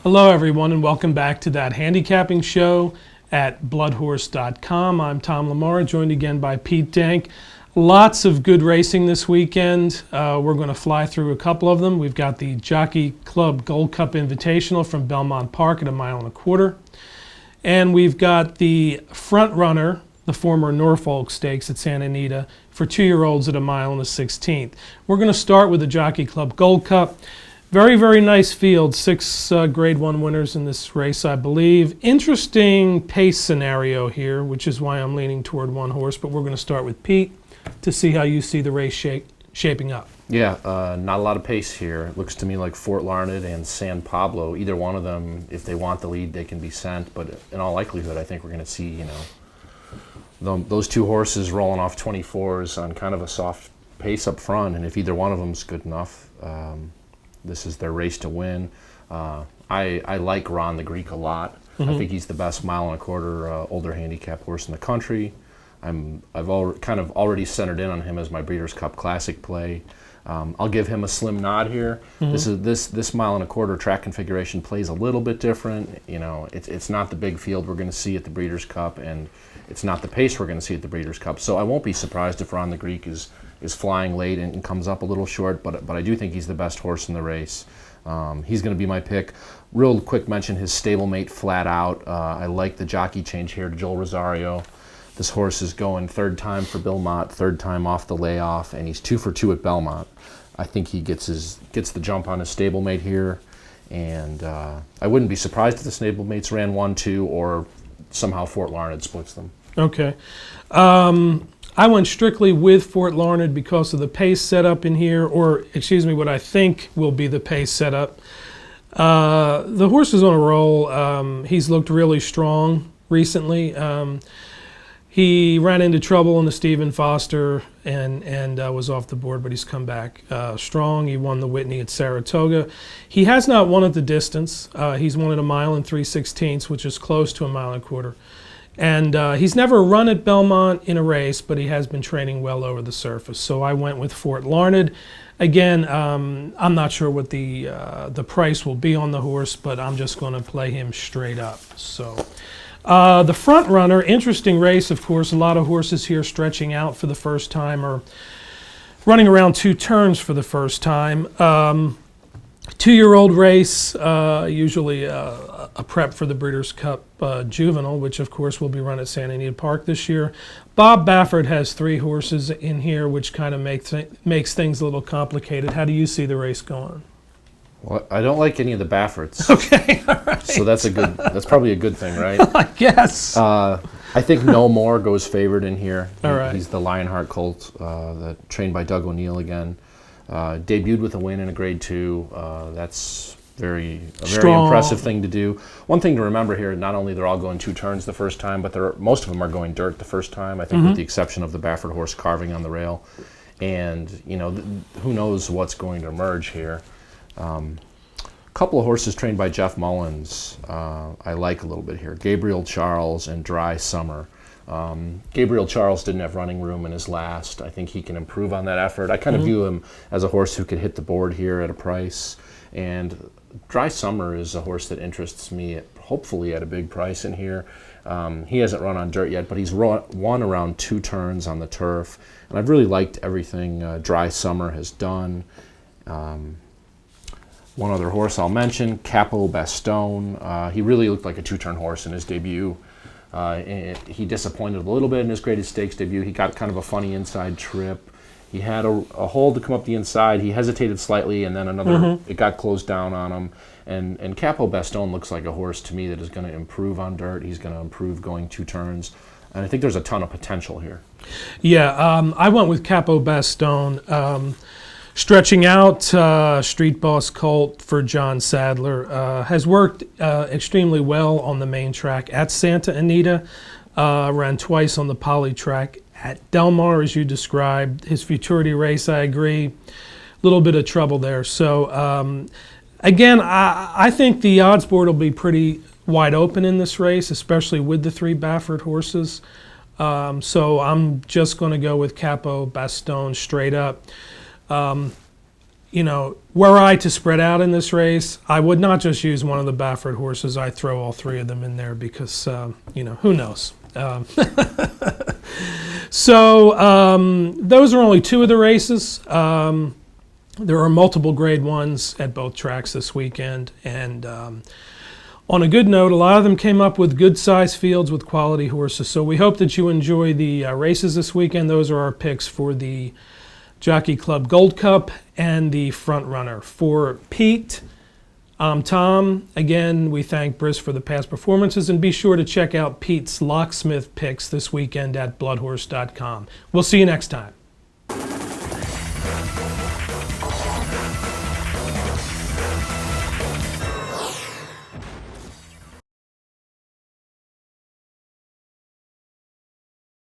Hello everyone and welcome back to that handicapping show at bloodhorse.com. I'm Tom Lamar, joined again by Pete Dank. Lots of good racing this weekend. We're going to fly through a couple of them. We've got the Jockey Club Gold Cup Invitational from Belmont Park at 1.25 miles. And we've got the FrontRunner, the former Norfolk Stakes at Santa Anita, for 2-year-olds at 1.16 miles. We're going to start with the Jockey Club Gold Cup. Very, very nice field. 6 Grade 1 winners in this race, I believe. Interesting pace scenario here, which is why I'm leaning toward one horse. But we're going to start with Pete to see how you see the race shaping up. Yeah, not a lot of pace here. It looks to me like Fort Larned and San Pablo. Either one of them, if they want the lead, they can be sent. But in all likelihood, I think we're going to see, those 2 horses rolling off 24s on kind of a soft pace up front. And if either one of them is good enough, this is their race to win. I like Ron the Greek a lot. I think he's the best 1.25 mile older handicap horse in the country. I've already centered in on him as my Breeders' Cup Classic play. I'll give him a slim nod here. This 1.25 mile track configuration plays a little bit different. It's not the big field we're going to see at the Breeders' Cup, and it's not the pace we're going to see at the Breeders' Cup. So I won't be surprised if Ron the Greek is flying late and comes up a little short, but I do think he's the best horse in the race. He's going to be my pick. Real quick mention, his stablemate Flat Out. I like the jockey change here to Joel Rosario. This horse is going 3rd time for Belmont, 3rd time off the layoff, and he's 2 for 2 at Belmont. I think he gets the jump on his stablemate here, and I wouldn't be surprised if the stablemates ran 1-2 or somehow Fort Larned splits them. Okay. I went strictly with Fort Larned because of the pace setup in here, or excuse me, what I think will be the pace setup. The horse is on a roll. He's looked really strong recently. He ran into trouble in the Stephen Foster and was off the board, but he's come back strong. He won the Whitney at Saratoga. He has not won at the distance. He's won at 1 3/16 miles, which is close to 1.25 miles. And he's never run at Belmont in a race, but he has been training well over the surface. So I went with Fort Larned. Again, I'm not sure what the price will be on the horse, but I'm just going to play him straight up. So the Front Runner, interesting race, of course. A lot of horses here stretching out for the first time or running around 2 turns for the first time. 2-year-old race, usually a prep for the Breeders' Cup Juvenile, which of course will be run at Santa Anita Park this year. Bob Baffert has 3 horses in here, which kind of makes things a little complicated. How do you see the race going? Well, I don't like any of the Bafferts. Okay, all right. So that's probably a good thing, right? I guess. I think No More goes favored in here. All right. He's the Lionheart colt, trained by Doug O'Neill again. Debuted with a win in a Grade 2. That's a very impressive thing to do. One thing to remember here, not only they're all going 2 turns the first time, but most of them are going dirt the first time, I think, with the exception of the Baffert horse carving on the rail. And, who knows what's going to emerge here. A couple of horses trained by Jeff Mullins I like a little bit here. Gabriel Charles and Dry Summer. Gabriel Charles didn't have running room in his last. I think he can improve on that effort. I kind of view him as a horse who could hit the board here at a price. And Dry Summer is a horse that interests me, hopefully at a big price in here. He hasn't run on dirt yet, but he's won around 2 turns on the turf. And I've really liked everything Dry Summer has done. One other horse I'll mention, Capo Bastone. He really looked like a 2-turn horse in his debut. He disappointed a little bit in his Graded Stakes debut. He got kind of a funny inside trip. He had a hole to come up the inside. He hesitated slightly, and then it got closed down on him. And Capo Bastone looks like a horse to me that is going to improve on dirt. He's going to improve going 2 turns. And I think there's a ton of potential here. Yeah, I went with Capo Bastone. Stretching out, Street Boss colt for John Sadler. Has worked extremely well on the main track at Santa Anita. Ran twice on the poly track at Del Mar, as you described. His futurity race, I agree. A little bit of trouble there. So, again, I think the odds board will be pretty wide open in this race, especially with the 3 Baffert horses. So I'm just going to go with Capo Bastone straight up. were I to spread out in this race, I would not just use one of the Baffert horses. I'd throw all three of them in there because, who knows? So those are only two of the races. There are multiple grade ones at both tracks this weekend. And on a good note, a lot of them came up with good size fields with quality horses. So we hope that you enjoy the races this weekend. Those are our picks for the Jockey Club Gold Cup and the FrontRunner. For Pete, I'm Tom. Again, we thank Briss for the past performances, and be sure to check out Pete's locksmith picks this weekend at bloodhorse.com. We'll see you next time.